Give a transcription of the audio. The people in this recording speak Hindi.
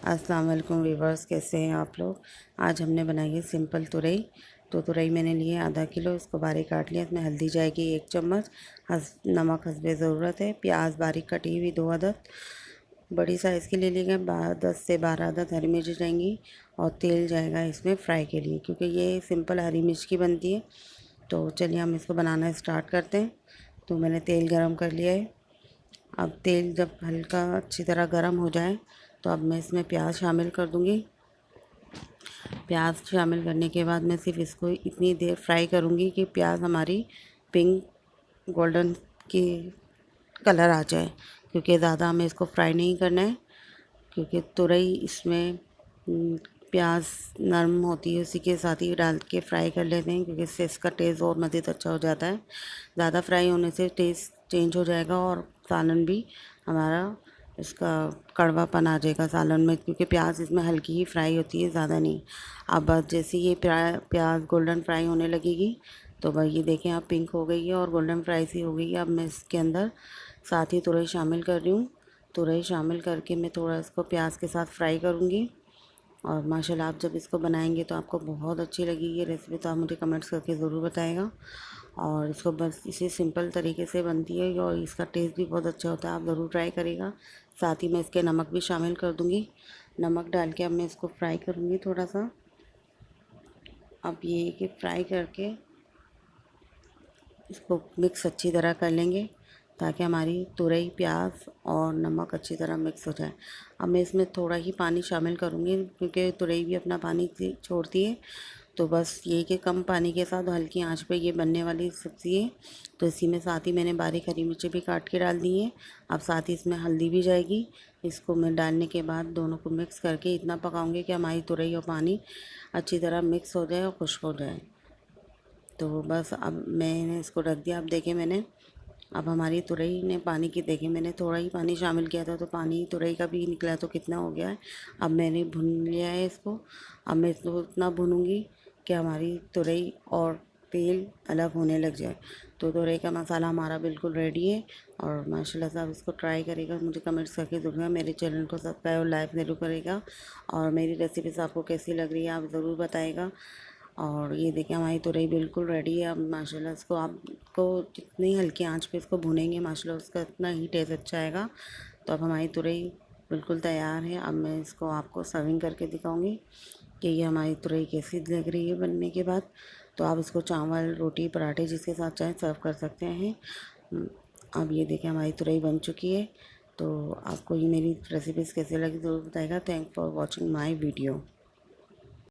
अस्सलाम वालेकुम वीवर्स, कैसे हैं आप लोग। आज हमने बनाई है सिंपल तुरई। तो तुरई मैंने लिए आधा किलो, इसको बारीक काट लिया। इसमें हल्दी जाएगी 1 चम्मच, नमक हस्बे ज़रूरत है। प्याज बारीक कटी हुई 2 अदद बड़ी साइज़ के ले लिए गए। 10 से 12 अदद हरी मिर्च जाएंगी और तेल जाएगा इसमें फ्राई के लिए, क्योंकि ये सिंपल हरी मिर्च की बनती है। तो चलिए हम इसको बनाना स्टार्ट करते हैं। तो मैंने तेल गरम कर लिया है। अब तेल जब हल्का अच्छी तरह गर्म हो जाए तो अब मैं इसमें प्याज शामिल कर दूंगी। प्याज शामिल करने के बाद मैं सिर्फ इसको इतनी देर फ्राई करूंगी कि प्याज हमारी पिंक गोल्डन की कलर आ जाए, क्योंकि ज़्यादा हमें इसको फ्राई नहीं करना है, क्योंकि तुरई इसमें प्याज नरम होती है, उसी के साथ ही डाल के फ्राई कर लेते हैं, क्योंकि इससे इसका टेस्ट और मज़ीद अच्छा हो जाता है। ज़्यादा फ्राई होने से टेस्ट चेंज हो जाएगा और सालन भी हमारा इसका कड़वापन आ जाएगा सालन में, क्योंकि प्याज इसमें हल्की ही फ्राई होती है, ज़्यादा नहीं। अब बस जैसे ये प्याज गोल्डन फ्राई होने लगेगी तो भाई ये देखें आप पिंक हो गई है और गोल्डन फ्राई सी हो गई है। अब मैं इसके अंदर साथ ही तुरई शामिल कर रही हूँ। तुरई शामिल करके मैं थोड़ा इसको प्याज के साथ फ्राई करूँगी। और माशाल्लाह आप जब इसको बनाएंगे तो आपको बहुत अच्छी लगेगी ये रेसिपी, तो आप मुझे कमेंट्स करके ज़रूर बताएगा। और इसको बस इसी सिंपल तरीके से बनती है और इसका टेस्ट भी बहुत अच्छा होता है, आप ज़रूर ट्राई करिएगा। साथ ही मैं इसके नमक भी शामिल कर दूँगी। नमक डाल के अब मैं इसको फ्राई करूँगी थोड़ा सा। अब ये कि फ्राई करके इसको मिक्स अच्छी तरह कर लेंगे, ताकि हमारी तुरई प्याज और नमक अच्छी तरह मिक्स हो जाए। अब मैं इसमें थोड़ा ही पानी शामिल करूँगी, क्योंकि तुरई भी अपना पानी छोड़ती है। तो बस ये कि कम पानी के साथ हल्की आंच पे ये बनने वाली सब्ज़ी है। तो इसी में साथ ही मैंने बारीक हरी मिर्ची भी काट के डाल दी है। अब साथ ही इसमें हल्दी भी जाएगी। इसको मैं डालने के बाद दोनों को मिक्स करके इतना पकाऊंगी कि हमारी तुरई और पानी अच्छी तरह मिक्स हो जाए और खुश्क हो जाए। तो बस अब मैंने इसको रख दिया। अब देखें मैंने, अब हमारी तुरई ने पानी की देखें, मैंने थोड़ा ही पानी शामिल किया था तो पानी तुरई का भी निकला तो कितना हो गया है। अब मैंने भून लिया है इसको। अब मैं इसको इतना भूनूंगी कि हमारी तुरई और तेल अलग होने लग जाए। तो तुरई का मसाला हमारा बिल्कुल रेडी है। और माशाल्लाह से आप इसको ट्राई करेगा, मुझे कमेंट्स करके ज़रूर, मेरे चैनल को सब्सक्राइब और लाइक ज़रूर करेगा। और मेरी रेसिपीज़ आपको कैसी लग रही है आप ज़रूर बताएगा। और ये देखिए हमारी तुरई बिल्कुल रेडी है। अब माशाल्लाह इसको आपको जितनी हल्की आंच पे इसको भुनेंगे माशाल्लाह उसका इतना ही टेस्ट अच्छा आएगा। तो अब हमारी तुरई बिल्कुल तैयार है। अब मैं इसको आपको सर्विंग करके दिखाऊंगी कि ये हमारी तुरई कैसी लग रही है बनने के बाद। तो आप इसको चावल रोटी पराठे जिसके साथ चाहें सर्व कर सकते हैं। अब ये देखिए हमारी तुरई बन चुकी है। तो आपको ये मेरी रेसिपीज़ कैसे लगी ज़रूर बताएगा। Thank for watching my video.